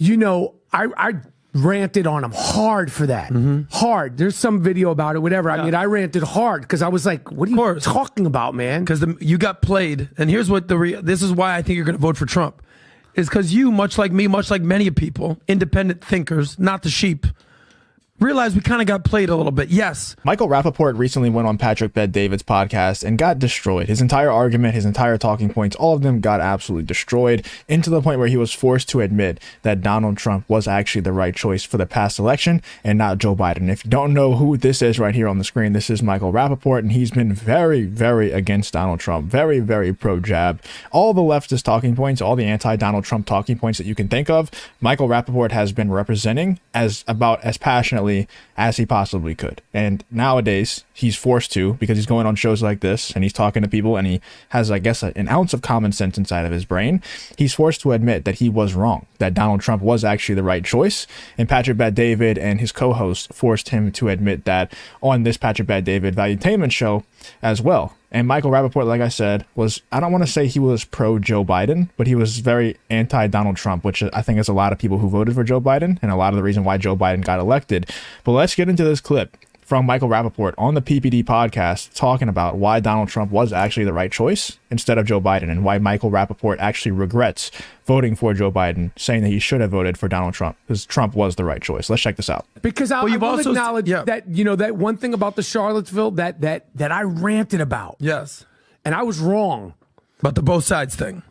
I ranted on him hard for that. Hard. There's some video about it, whatever. I mean, I ranted hard because I was like, what are you talking about, man? Because you got played. And here's what this is why I think you're going to vote for Trump. Is because you, much like me, much like many people, independent thinkers, not the sheep, realize we kind of got played a little bit. Yes. Michael Rappaport recently went on Patrick Bet-David's podcast and got destroyed. His entire argument, his entire talking points, all of them got absolutely destroyed, into the point where he was forced to admit that Donald Trump was actually the right choice for the past election and not Joe Biden. If you don't know who this is right here on the screen, this is Michael Rappaport, and he's been very, very against Donald Trump, very, very pro-jab. All the leftist talking points, all the anti-Donald Trump talking points that you can think of, Michael Rappaport has been representing about as passionately as he possibly could. And nowadays he's forced to, because he's going on shows like this and he's talking to people and he has, I guess, an ounce of common sense inside of his brain. He's forced to admit that he was wrong, that Donald Trump was actually the right choice. And Patrick Bet-David and his co-host forced him to admit that on this Patrick Bet-David Valuetainment show as well. And Michael Rappaport, like I said, was, I don't want to say he was pro-Joe Biden, but he was very anti-Donald Trump, which I think is a lot of people who voted for Joe Biden and a lot of the reason why Joe Biden got elected. But let's get into this clip from Michael Rappaport on the PPD podcast talking about why Donald Trump was actually the right choice instead of Joe Biden, and why Michael Rappaport actually regrets voting for Joe Biden, saying that he should have voted for Donald Trump because Trump was the right choice. Let's check this out. Because I will acknowledge that, that one thing about the Charlottesville that I ranted about. Yes. And I was wrong. But the both sides thing.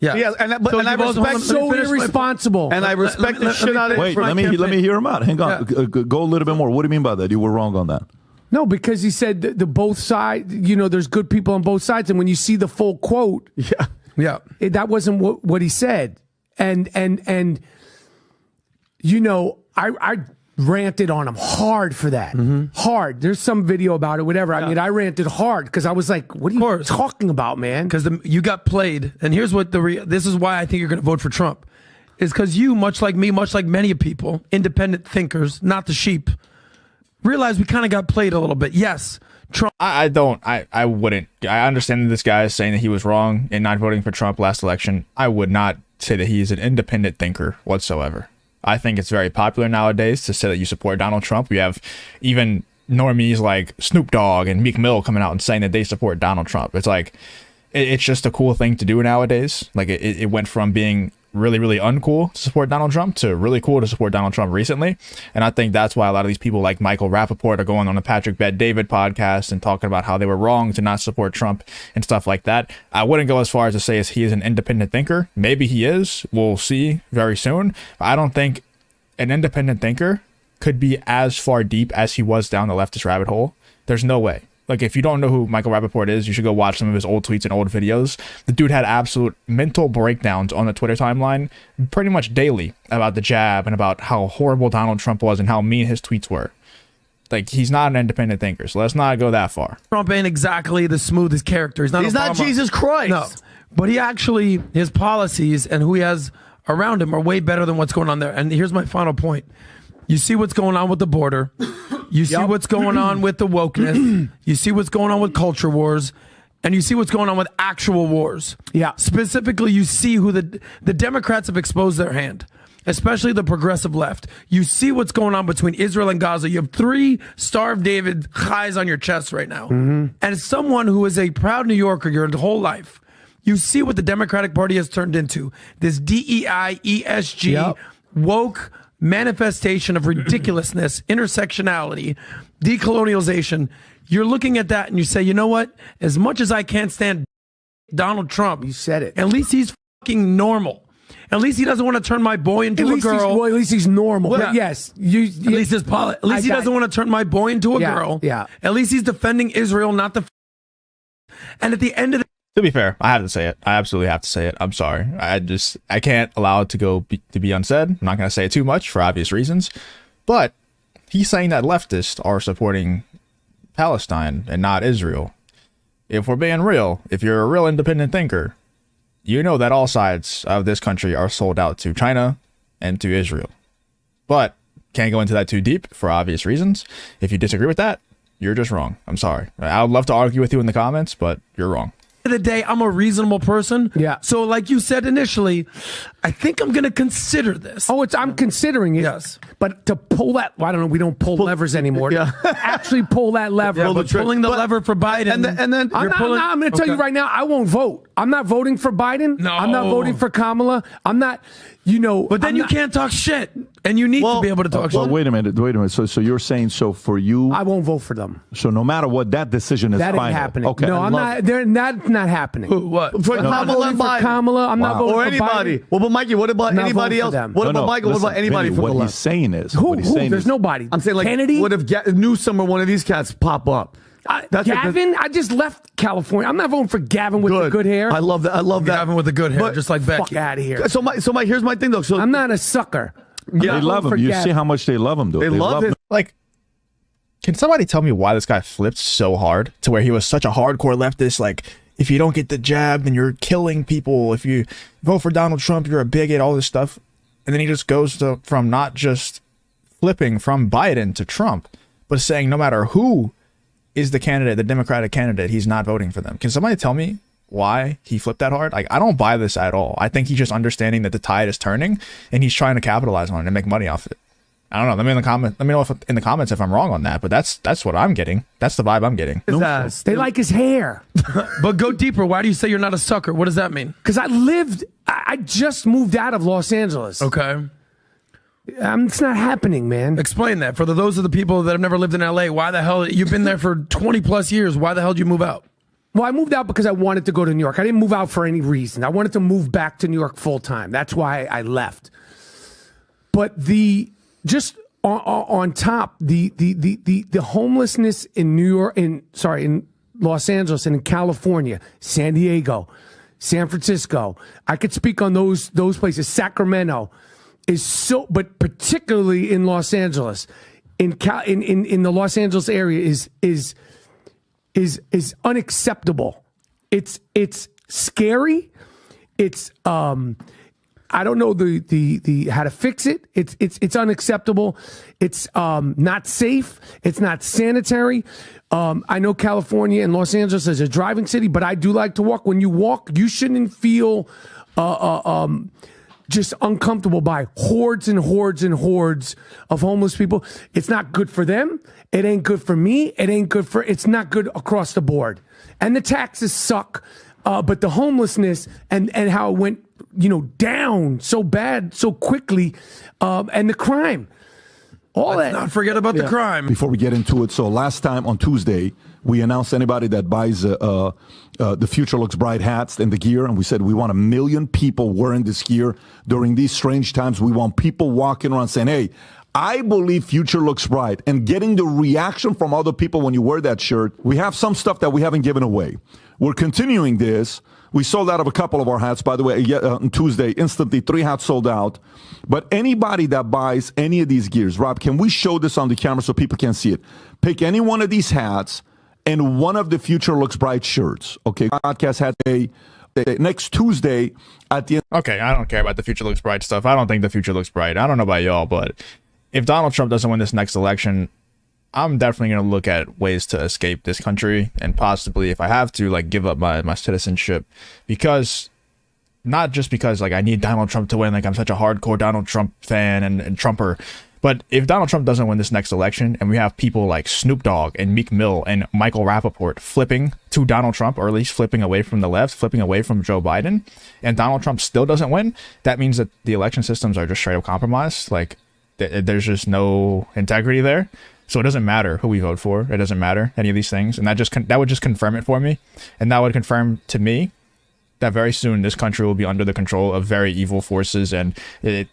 Yeah, and I respect so irresponsible, and I respect the shit out of it. Wait, let me hear him out. Hang on, go a little bit more. What do you mean by that? You were wrong on that. No, because he said the both sides. There's good people on both sides, and when you see the full quote, that wasn't what he said, and I ranted on him hard for that. Hard. There's some video about it, whatever. I mean, I ranted hard because I was like, what are you talking about, man? Because you got played. And here's what this is why I think you're going to vote for Trump. Is because you, much like me, much like many people, independent thinkers, not the sheep, realize we kind of got played a little bit. Yes. Trump. I wouldn't. I understand that this guy is saying that he was wrong in not voting for Trump last election. I would not say that he's an independent thinker whatsoever. I think it's very popular nowadays to say that you support Donald Trump. We have even normies like Snoop Dogg and Meek Mill coming out and saying that they support Donald Trump. It's like, it's just a cool thing to do nowadays. Like it went from being really, really uncool to support Donald Trump to really cool to support Donald Trump recently. And I think that's why a lot of these people like Michael Rappaport are going on the Patrick Bet-David podcast and talking about how they were wrong to not support Trump and stuff like that. I wouldn't go as far as to say he is an independent thinker. Maybe he is. We'll see very soon. But I don't think an independent thinker could be as far deep as he was down the leftist rabbit hole. There's no way. Like, if you don't know who Michael Rappaport is, you should go watch some of his old tweets and old videos. The dude had absolute mental breakdowns on the Twitter timeline pretty much daily about the jab and about how horrible Donald Trump was and how mean his tweets were. Like, he's not an independent thinker, so let's not go that far. Trump ain't exactly the smoothest character. He's not Jesus Christ. No, but his policies and who he has around him are way better than what's going on there. And here's my final point. You see what's going on with the border. You see what's going on with the wokeness. You see what's going on with culture wars. And you see what's going on with actual wars. Yeah. Specifically, you see who the Democrats have exposed their hand, especially the progressive left. You see what's going on between Israel and Gaza. You have 3 starved David highs on your chest right now. And as someone who is a proud New Yorker your whole life, you see what the Democratic Party has turned into. This DEI, ESG, woke manifestation of ridiculousness, intersectionality, decolonialization. You're looking at that and you say, you know what? As much as I can't stand Donald Trump, you said it. At least he's fucking normal. At least he doesn't want to turn my boy into a girl. At least he's normal. Well, yes. At least he doesn't want to turn my boy into a girl. Yeah. At least he's defending Israel, not the. And at the end of the. To be fair, I have to say it. I absolutely have to say it. I'm sorry. I can't allow it to be unsaid. I'm not going to say it too much for obvious reasons. But he's saying that leftists are supporting Palestine and not Israel. If we're being real, if you're a real independent thinker, you know that all sides of this country are sold out to China and to Israel. But can't go into that too deep for obvious reasons. If you disagree with that, you're just wrong. I'm sorry. I would love to argue with you in the comments, but you're wrong. of the day, I'm a reasonable person. Yeah. So like you said initially, I think I'm going to consider this. Oh, I'm considering it. Yes. But to pull that, well, I don't know, we don't pull levers anymore. Yeah. Actually pull that lever. Yeah, but pulling the lever for Biden. And then I'm going to tell you right now, I won't vote. I'm not voting for Biden. No. I'm not voting for Kamala. I'm not, But then you can't talk shit. And you need to be able to talk Well, shit. wait a minute. So you're saying, so for you, I won't vote for them. so no matter what, that decision is That ain't final. happening. Okay. No, I'm not. That's not happening. What? for I'm not Kamala voting for Biden. Kamala. I'm not voting Or for anybody. Biden. Well, but Mikey, what about Not anybody voting for else? them. What about Michael? listen, what about anybody Vinny, from what the he's left? saying is, Who? what he's saying There's is, nobody. I'm saying, like, Kennedy. what if Newsom or one of these cats pop up? Gavin? I just left California. I'm not voting for Gavin with the good hair. I love that. I love that. Gavin with the good hair, But just like Becky. Fuck out of here. So Mike, here's my thing though. So I'm not a sucker. Yeah. they love him. You see how much they love him, though. They love him. Like, can somebody tell me why this guy flipped so hard to where he was such a hardcore leftist? Like, if you don't get the jab, then you're killing people. If you vote for Donald Trump, you're a bigot, all this stuff. And then he just goes from not just flipping from Biden to Trump, but saying no matter who is the candidate, the Democratic candidate, he's not voting for them. Can somebody tell me why he flipped that hard? Like, I don't buy this at all. I think he's just understanding that the tide is turning and he's trying to capitalize on it and make money off it. I don't know. Let me know in the comments if I'm wrong on that. But that's what I'm getting. That's the vibe I'm getting. They like his hair. But go deeper. Why do you say you're not a sucker? What does that mean? Because I just moved out of Los Angeles. Okay. It's not happening, man. Explain that. For those of the people that have never lived in LA, why the hell, you've been there for 20 plus years. Why the hell did you move out? Well, I moved out because I wanted to go to New York. I didn't move out for any reason. I wanted to move back to New York full time. That's why I left. But just on top, the homelessness in in Los Angeles and in California, San Diego, San Francisco. I could speak on those places. Sacramento is so, but particularly in Los Angeles, in the Los Angeles area is unacceptable. It's scary. It's I don't know the how to fix it. It's unacceptable. It's not safe. It's not sanitary. I know California and Los Angeles is a driving city, but I do like to walk. When you walk, you shouldn't feel just uncomfortable by hordes and hordes and hordes of homeless people. It's not good for them. It ain't good for me. It's not good across the board. And the taxes suck. But the homelessness and how it went, down so bad, so quickly, and the crime. Let's not forget about the crime. Before we get into it, so last time on Tuesday, we announced anybody that buys the Future Looks Bright hats and the gear, and we said we want 1 million people wearing this gear during these strange times. We want people walking around saying, hey, I believe future looks bright, and getting the reaction from other people when you wear that shirt. We have some stuff that we haven't given away. We're continuing this. We sold out of a couple of our hats, by the way, on Tuesday. Instantly, 3 hats sold out. But anybody that buys any of these gears, Rob, can we show this on the camera so people can see it? Pick any one of these hats and one of the Future Looks Bright shirts. Okay, podcast hat next Tuesday at the end. Okay, I don't care about the Future Looks Bright stuff. I don't think the future looks bright. I don't know about y'all, but if Donald Trump doesn't win this next election, I'm definitely going to look at ways to escape this country and possibly, if I have to, like, give up my citizenship, because not just because like I need Donald Trump to win, like I'm such a hardcore Donald Trump fan and Trumper, but if Donald Trump doesn't win this next election and we have people like Snoop Dogg and Meek Mill and Michael Rappaport flipping to Donald Trump, or at least flipping away from the left, flipping away from Joe Biden, and Donald Trump still doesn't win, that means that the election systems are just straight up compromised. Like there's just no integrity there. So it doesn't matter who we vote for. It doesn't matter any of these things. And that would just confirm it for me. And that would confirm to me that very soon this country will be under the control of very evil forces. And they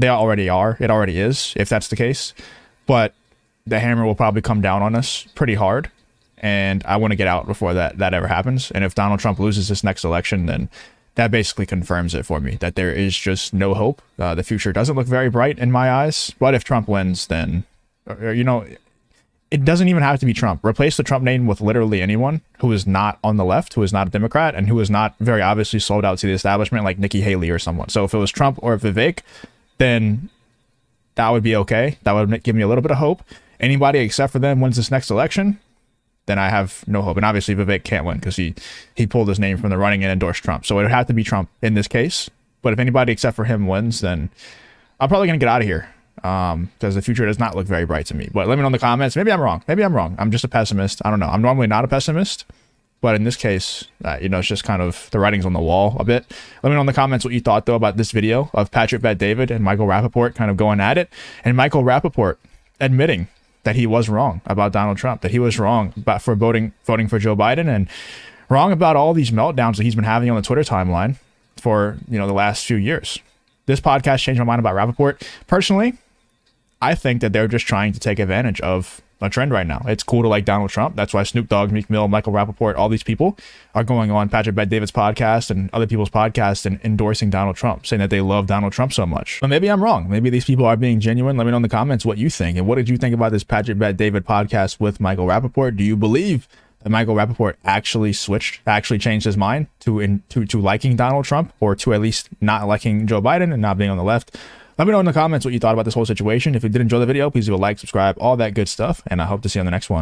already are. It already is, if that's the case. But the hammer will probably come down on us pretty hard. And I want to get out before that ever happens. And if Donald Trump loses this next election, then that basically confirms it for me, that there is just no hope. The future doesn't look very bright in my eyes. But if Trump wins, then, it doesn't even have to be Trump. Replace the Trump name with literally anyone who is not on the left, who is not a Democrat, and who is not very obviously sold out to the establishment, like Nikki Haley or someone. So if it was Trump or Vivek, then that would be okay. That would give me a little bit of hope. Anybody except for them wins this next election, then I have no hope. And obviously Vivek can't win because he pulled his name from the running and endorsed Trump. So it would have to be Trump in this case. But if anybody except for him wins, then I'm probably going to get out of here because the future does not look very bright to me. But let me know in the comments. Maybe I'm wrong. I'm just a pessimist. I don't know. I'm normally not a pessimist. But in this case, it's just kind of the writing's on the wall a bit. Let me know in the comments what you thought, though, about this video of Patrick Bet-David and Michael Rappaport kind of going at it. And Michael Rappaport admitting that he was wrong about Donald Trump, that he was wrong for voting for Joe Biden, and wrong about all these meltdowns that he's been having on the Twitter timeline for the last few years. This podcast changed my mind about Rappaport. Personally, I think that they're just trying to take advantage of a trend right now. It's cool to like Donald Trump. That's why Snoop Dogg, Meek Mill, Michael Rappaport, all these people are going on Patrick Bet-David's podcast and other people's podcasts and endorsing Donald Trump, saying that they love Donald Trump so much. But maybe I'm wrong. Maybe these people are being genuine. Let me know in the comments what you think. And what did you think about this Patrick Bet-David podcast with Michael Rappaport? Do you believe that Michael Rappaport actually changed his mind to liking Donald Trump, or to at least not liking Joe Biden and not being on the left? Let me know in the comments what you thought about this whole situation. If you did enjoy the video, please do a like, subscribe, all that good stuff, and I hope to see you on the next one.